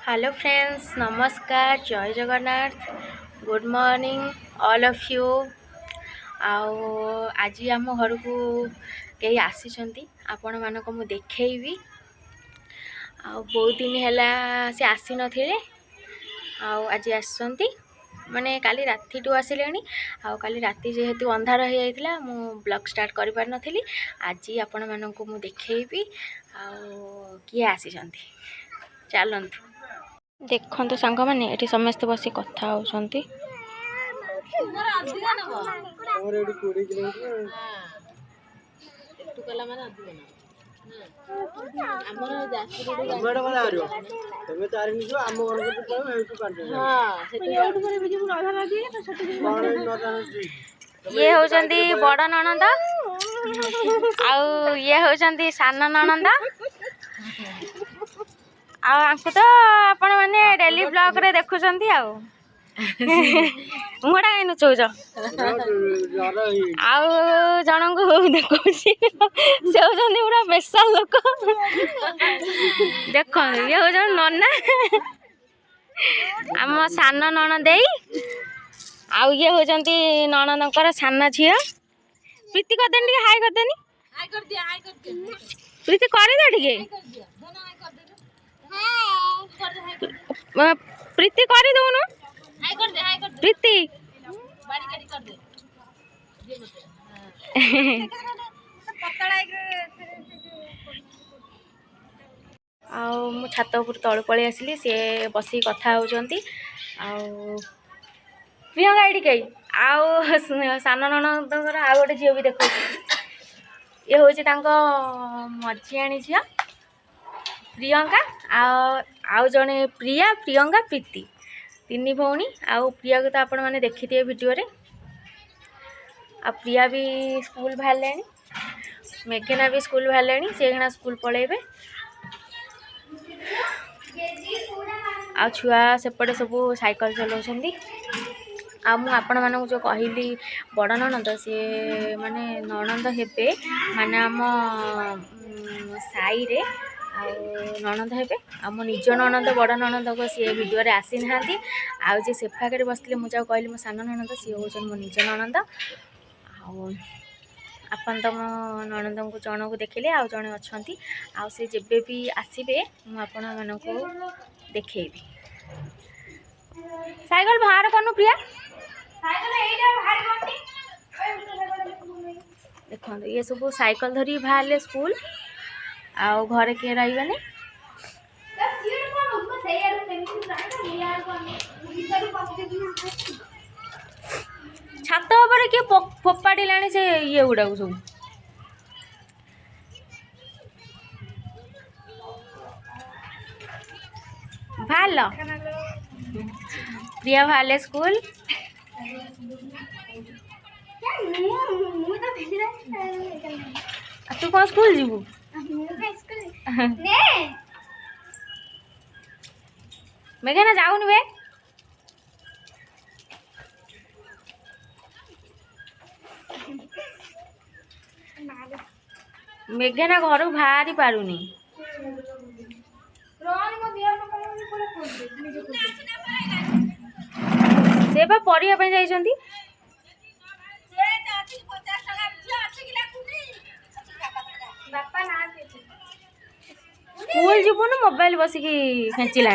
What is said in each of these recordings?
Hello friends, नमस्कार, जय Jagannath, good morning all of you. आज आम घर को कई आसी आपण मानक मु देखैबी। बहुत दिन है से आसी नथिले, आज आसती माने काली राती टू आसिले। काली राती जेहेतु अंधार हो जाता मु ब्लॉग स्टार्ट कर पार नथिली। आज आपण मानक मु देखैबी किए आसी। चलतु देखु सांग मैंने ये समस्ते बस कथा होती। ये होचंदी बड़ ननंद आउ ये होचंदी सान ननंद। आंकु तो आपण माने डेली ब्लॉग रे देखुचंती मुहटा कहीं नुचौच जन को देखा से होचंदी पूरा स्पेशल लोक। देख ये हो नना आम सान ननदे आउ ये होचंदी ननदंकर सान झील। प्रीति करदेनी टिके हाय करदेनी प्रीति कर दे टिके प्रीति कर दउनु प्रीति मु छात उपर तल पलि आसली सी बसिक कथा होचंती। प्रियंका एटी कई सान ननदर आउ गोटे झील भी देख। ये हूँ मझियाणी झील प्रियंका आउ जड़े प्रिया प्रियंका प्रीति तीन भौणी। आउ प्रिया को तो आपण मैंने देखी थे वीडियो रे। आ प्रिया भी स्कूल बाहर, मेघना भी स्कूल बाहर, से स्कूल पलैबे। आ छुआ सेपटे सब साइकिल चलाउछंदी। आपण मानक जो कहली बड़ ननंद सी माने ननंद हेबे माने आम साई रे ननंद हेबे। आम निज ननंद बड़ ननंद को सी वीडियो रे आसी नाहांती। आउ जे सेफाके बसले मुझे कहली मो सान ननंद सी होचन मो निज ननंद। आपन तो मो ननंद को जन को देखिले आउ जने अछंती। आउ से जेबे भी आसीबे मु आपण मानक देखैबी। साइकिल बाहर करनु प्रिया, साइकिल एइटा बाहर करनी। देखो ये सब साइकिल धरी बाहरले स्कूल आउ घरे के रहिबेनी। छात ऊपर किए फोपाड़ी लानी से ये गुड़ा सब भाल प्रिया भाले स्कूल। तू कौन स्कूल जीवु मेघना जाऊन बे। मेघना घर बाहरी पारुनी। से बा परिया पे जाइछंती। स्कूल जीवन मोबाइल बसिकी खेचिला।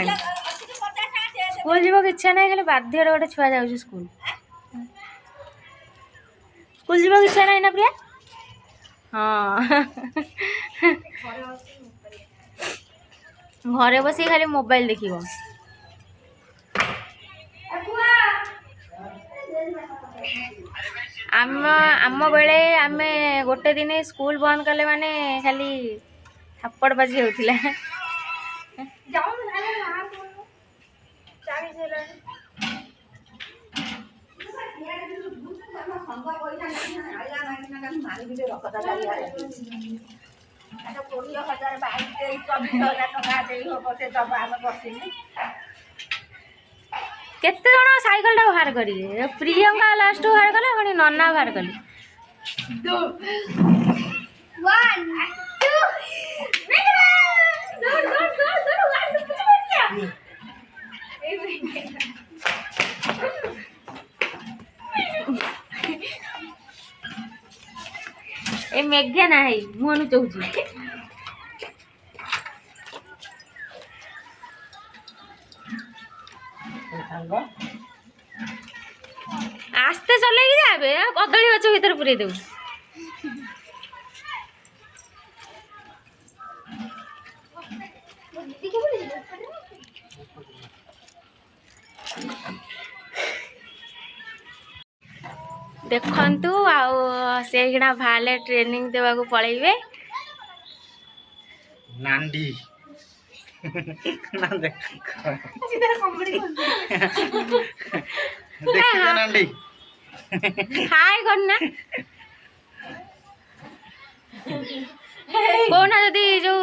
स्कूल जीव इच्छा ना खाली बाध्य गोटे छुआ जाऊँ स्कूल। स्कूल जीव इच्छा ना ना प्रिया। हाँ घरे बस खाली मोबाइल देखिबो। आम बेले आमे गोटे दिन स्कूल बंद कले माने खाली थप्पड़ बाजी होतिला। केते जण साइकिल टा बाहर करिए। प्रियंका लास्ट बाहर कले गणी नन्ना बाहर कले। 1 2 ए मेघ्या ना है मुहनु चौची आस्ते चल जाबे कदली गछ भीतर पुरे देबू देखंतु आउ से हिना भाले ट्रेनिंग देवा को पळैबे नांडी ना देख सीधा कॉमेडी देखिए नांडी हाय करना कोना जदी जो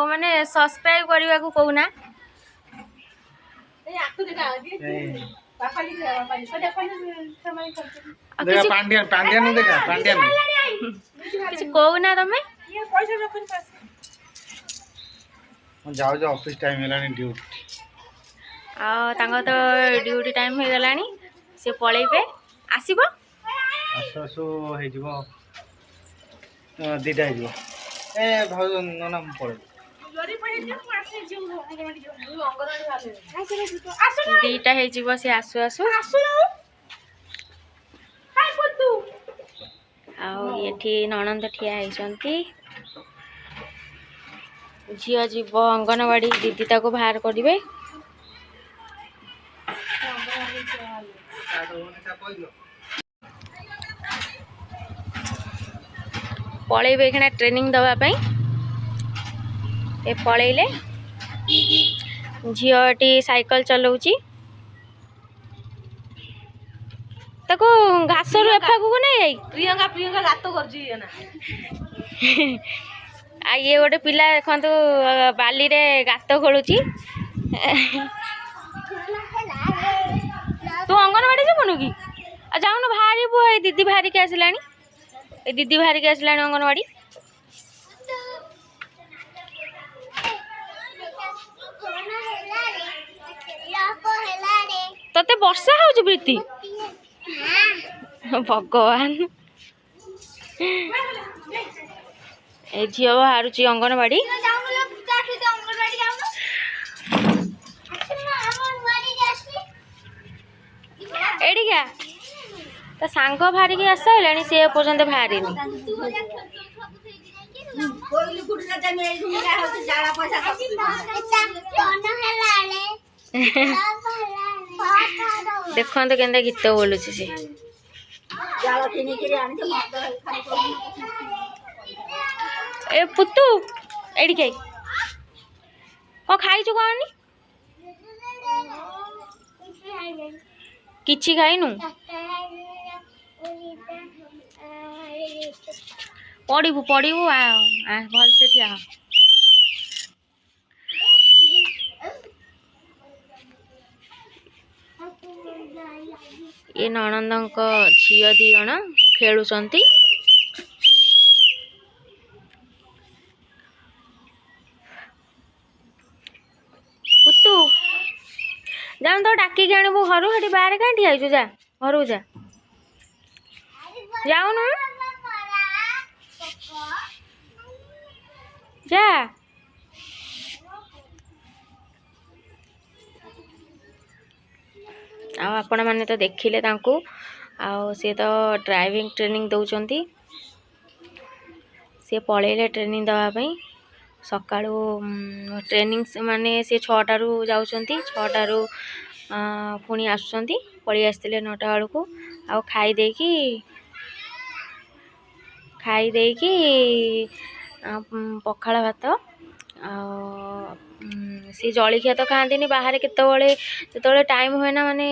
माने सब्सक्राइब करबा को कोना ए आकु देखा पापा लिख पापा लिख देखो समय करते देखा पांड्या पांड्या नु देखा पांड्या नु किछ कोना तमे ये पैसा रखन पास जाओ जाओ ऑफिस टाइम हेलानी ड्यूटी आ तांगा तो ड्यूटी टाइम हो गलानी से पळैबे आसीबो आसो आसो हे जीवो दिटा हे जीवो ए भाउ नना पळे जोरी पळे जे आसे जीव अंगनवाडी जो अंगनवाडी वाले आसो दिटा हे जीवो से आसो आसो आसो हाय पुतु आउ एठी ननंद ठिया आइसंती झिया जीव अंगनवाड़ी दीदी ताको बाहर करिवे पळैबे एखना ट्रेनिंग दवा पई ए पळैले झियाटी साइकिल चलाउची ताको घास रो एफा को नै आई प्रियंका प्रियंका गातो करजी ना आ ये गोटे पिला देखु बाली रे गात खोलुची तू अंगनवाड़ी जीवनु कि आ जाऊन बाहरी बो दीदी बाहरी के आसलानी ए दीदी बाहरी के आसलानी अंगनवाड़ी तते वर्षा होउची प्रीति भगवान ए झियो बाहरुची अंगनवाड़ी एडी क्या तो सांग बाहर की आस सारे सी पर्यंत बाहरी देखो तो केंदा गीत बोलुची से ए पुतु एडी के को खाई छु कोनी किछि खाइनु पढ़ू पढ़ू भल से ठिया ये ननंद झील दी जन खेलुंट पुतु जान तो डाकिक आणबू घर हटी बाहर कहीं ठिया जा घर जा जाऊनु जा आपण मैंने तो देखिले तांकू सी तो ड्राइविंग ट्रेनिंग दौरान सी पलैले ट्रेनिंग दवाई सकाळू ट्रेनिंग माने सी 6टारू जाउछंती 6टारू पुणी आसुछंती पळी आसतिले 9टा बेलू आ खाई देकी पखाळ भात सी जलिखिया तो खाती बाहर केतबले जो टाइम हुए ना माने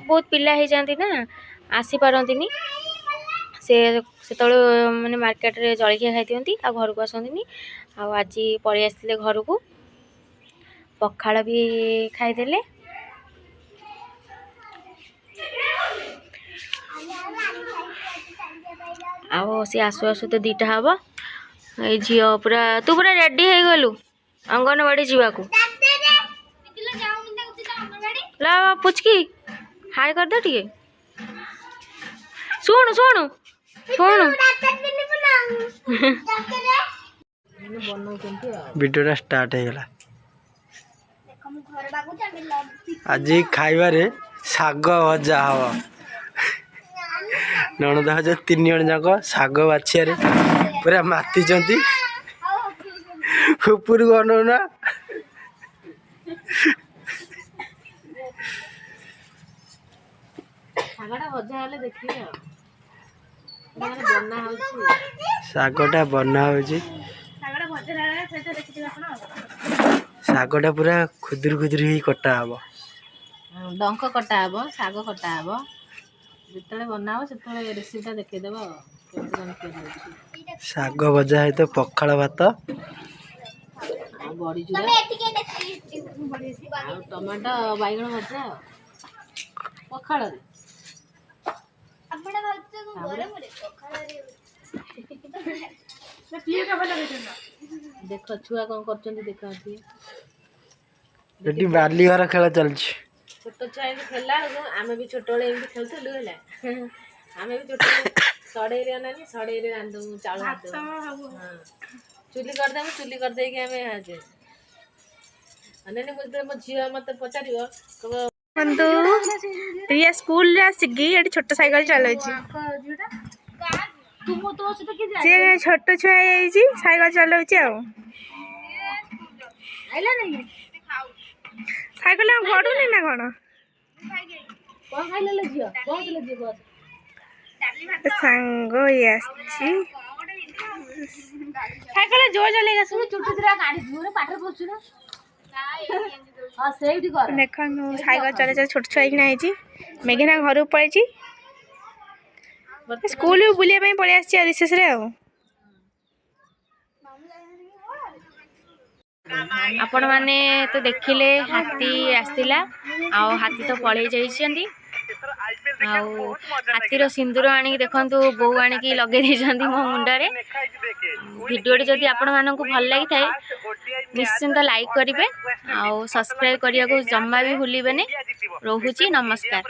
बहुत पिला हो जाती ना आसी पारती से माने मार्केट रे जलिखिया खाई दियंती आ घर को आसती आज पलि आसते घर को पखाळ भी खाईदेले आओ सी आसु आसु तो 2टा हम ये झील पूरा तू पूरा रेडी हो गलु अंगनवाड़ी जावाकू ला पुचकी हाय कर दे टिके शुणु शुणु शुणु भिडियोटा स्टार्ट हो गला आज खाइबारे शाग भजा हम नणद हज 3 जण जाक शाग बाछिया पूरा माति ऊपर को अनौना शागटा बना हो शागटा पूरा खुदुर खुदुर ही कटा हम डंक कटा हम शाग कटा हम जिते बना हो से रेसिपीटा देखदेव शाग भजा है तो पखाल भात बड़ी चूड़ा टमाटो बैगण भजा पखाड़ देख छुआ कौन कर देख बाली घर खेल चलछि छोट छुआ खेला आम भी छोट बेले खेलुलु है आम भी छोट सड़े अनानी सड़े रांधु चाउल चुली करदे चुली करदे आम अनानी मो झी मत पचार बंधु प्रिया स्कूल रे आसिकी एटी छोट साइकिल चलाई छोट छुआ साइकिल चलाऊ साइकिल गड़ुनी ना कौन सांग ये साइकिल जो चलेगा देख साइकिल चले छोट छुआ कि मेघना घर पड़े स्कूल बुलाया पलि रिसेस आपण मैंने तो देखिले हाथी आसला हाथी तो पलि जाइछंती हाथीर सिंदूर आनिक देखंतु बो आनिक लगे मो मुंडरे वीडियोटी जदि आपण मानकु भल लगी थाए निश्चिंत लाइक करिवे आ सब्सक्राइब करिया को जम्मा भी भूलिबेनी। रोहुची नमस्कार।